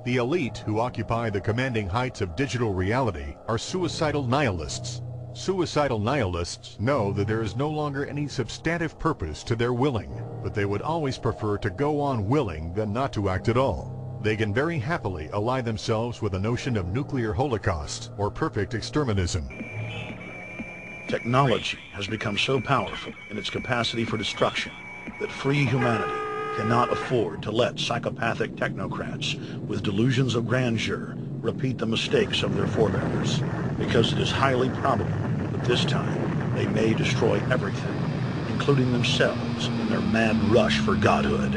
The elite who occupy the commanding heights of digital reality are suicidal nihilists. Suicidal nihilists know that there is no longer any substantive purpose to their willing, but they would always prefer to go on willing than not to act at all. They can very happily ally themselves with the notion of nuclear holocaust or perfect exterminism. Technology has become so powerful in its capacity for destruction that free humanity cannot afford to let psychopathic technocrats with delusions of grandeur repeat the mistakes of their forebears, because it is highly probable that this time they may destroy everything, including themselves in their mad rush for godhood.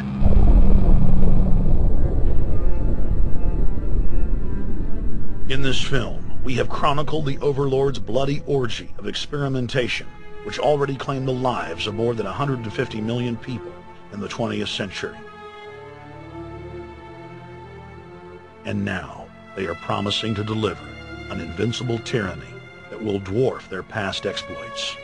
In this film, we have chronicled the Overlord's bloody orgy of experimentation, which already claimed the lives of more than 150 million people in the 20th century. And now, they are promising to deliver an invincible tyranny that will dwarf their past exploits.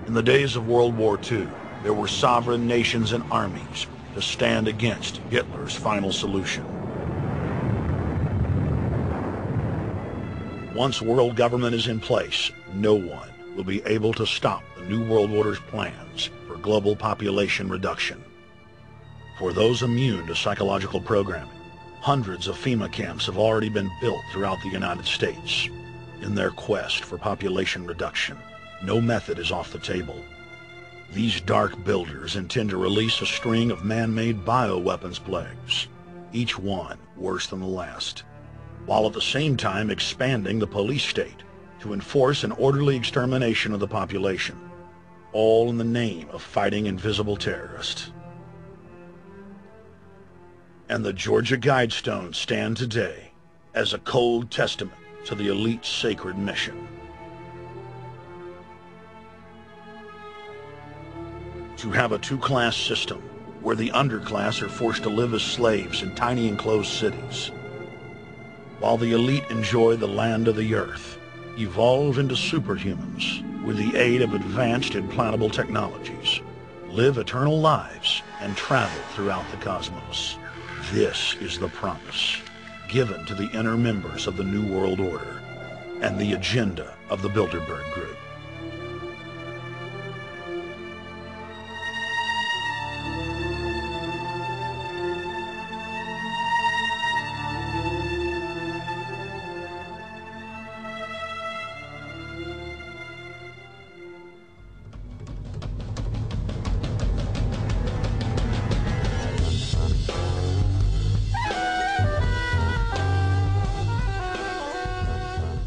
In the days of World War II, there were sovereign nations and armies to stand against Hitler's final solution. Once world government is in place, no one will be able to stop the New World Order's plans for global population reduction. For those immune to psychological programming, hundreds of FEMA camps have already been built throughout the United States. In their quest for population reduction, no method is off the table. These dark builders intend to release a string of man-made bioweapons plagues, each one worse than the last, while at the same time expanding the police state to enforce an orderly extermination of the population, all in the name of fighting invisible terrorists. And the Georgia Guidestones stand today as a cold testament to the elite's sacred mission. To have a two-class system where the underclass are forced to live as slaves in tiny enclosed cities, while the elite enjoy the land of the earth, evolve into superhumans with the aid of advanced implantable technologies, live eternal lives, and travel throughout the cosmos. This is the promise given to the inner members of the New World Order and the agenda of the Bilderberg Group.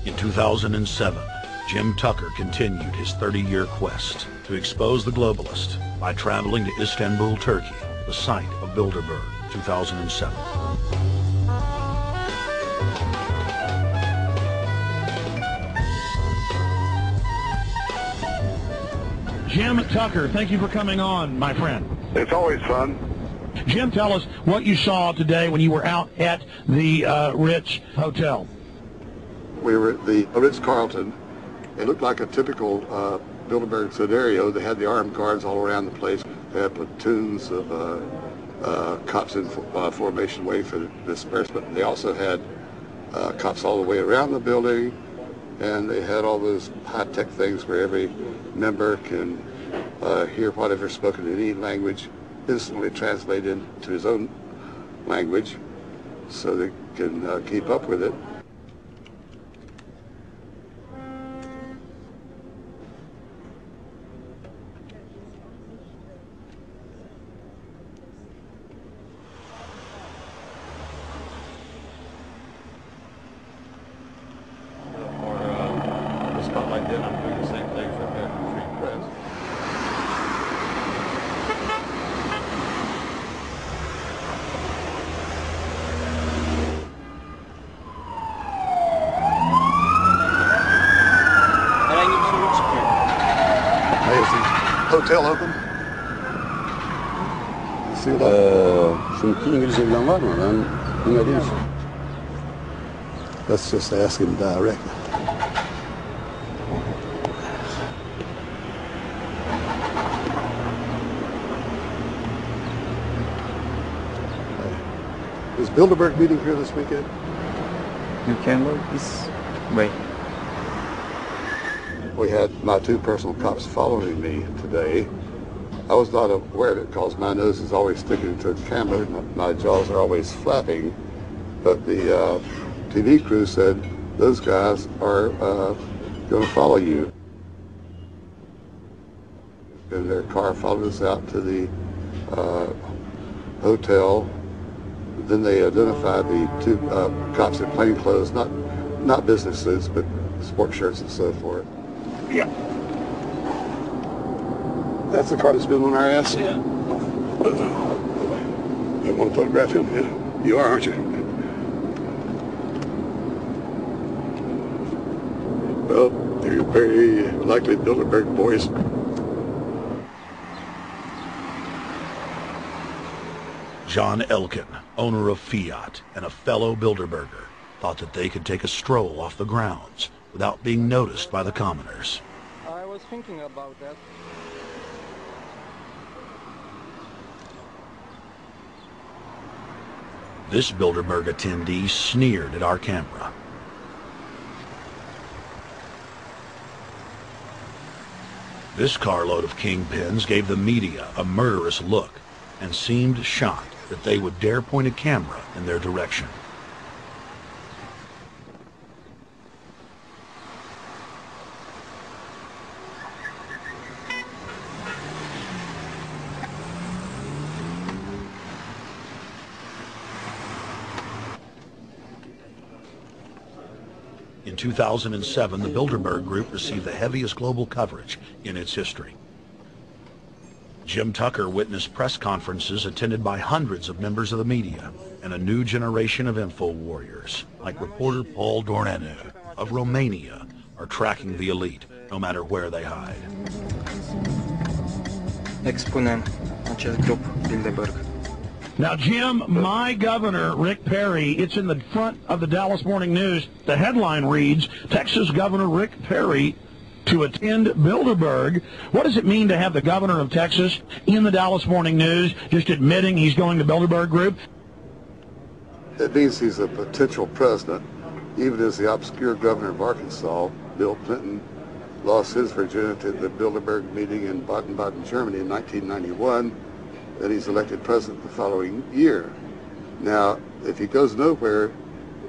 In 2007, Jim Tucker continued his 30-year quest to expose the globalist by traveling to Istanbul, Turkey, the site of Bilderberg, 2007. Jim Tucker, thank you for coming on, my friend. It's always fun. Jim, tell us what you saw today when you were out at the Ritz Hotel. We were at the Ritz-Carlton. It looked like a typical Bilderberg scenario. They had the armed guards all around the place. They had platoons of cops in formation waiting for the disbursement. They also had cops all the way around the building, and they had all those high-tech things where every member can hear whatever's spoken in any language instantly translated into his own language so they can keep up with it. Hotel open? Çünkü İngilizce bilen var mı? Ben bilmediğim için. Let's just ask him directly. Is Bilderberg meeting here this weekend? You can look this way. We had my two personal cops following me today. I was not aware of it because my nose is always sticking to the camera. My jaws are always flapping. But the TV crew said those guys are going to follow you. And their car followed us out to the hotel. Then they identified the two cops in plain clothes, not business suits, but sport shirts and so forth. Yeah. That's the car that's been on our ass? Yeah. You want to photograph him? Yeah. You are, aren't you? Well, they're very likely Bilderberg boys. John Elkin, owner of Fiat and a fellow Bilderberger, thought that they could take a stroll off the grounds without being noticed by the commoners. I was thinking about that. This Bilderberg attendee sneered at our camera. This carload of kingpins gave the media a murderous look and seemed shocked that they would dare point a camera in their direction. In 2007, the Bilderberg Group received the heaviest global coverage in its history. Jim Tucker witnessed press conferences attended by hundreds of members of the media and a new generation of info warriors, like reporter Paul Dornanu of Romania, are tracking the elite, no matter where they hide. Expunem acest grup Bilderberg. Now, Jim, my governor, Rick Perry, it's in the front of the Dallas Morning News. The headline reads, Texas Governor Rick Perry to attend Bilderberg. What does it mean to have the governor of Texas in the Dallas Morning News just admitting he's going to Bilderberg Group? It means he's a potential president, even as the obscure governor of Arkansas, Bill Clinton, lost his virginity at the Bilderberg meeting in Baden-Baden, Germany in 1991, and he's elected president the following year. Now, if he goes nowhere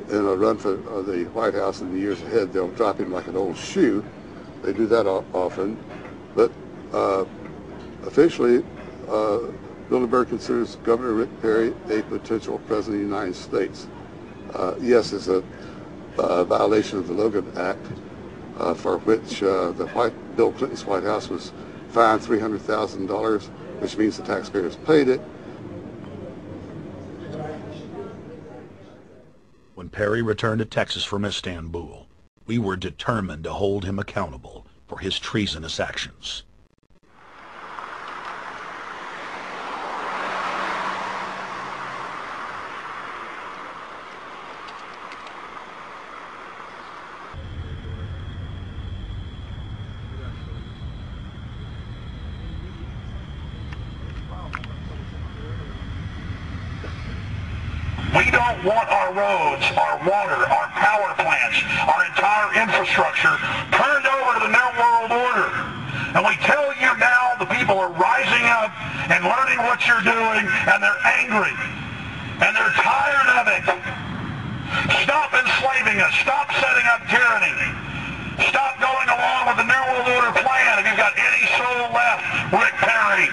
in a run for the White House in the years ahead, they'll drop him like an old shoe. They do that often, but officially, Bilderberg considers Governor Rick Perry a potential president of the United States. Yes, it's a violation of the Logan Act, for which Bill Clinton's White House was fined $300,000, which means the taxpayers paid it. When Perry returned to Texas from Istanbul, we were determined to hold him accountable for his treasonous actions. We don't want our roads, our water, our power plants, our entire infrastructure turned over to the New World Order. And we tell you now the people are rising up and learning what you're doing, and they're angry. And they're tired of it. Stop enslaving us. Stop setting up tyranny. Stop going along with the New World Order plan if you've got any soul left, Rick Perry.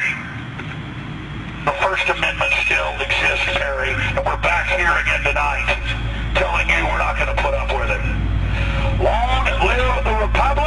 The First Amendment still exists, Perry, and we're back here again tonight telling you we're not going to put up with it. Long live the Republic!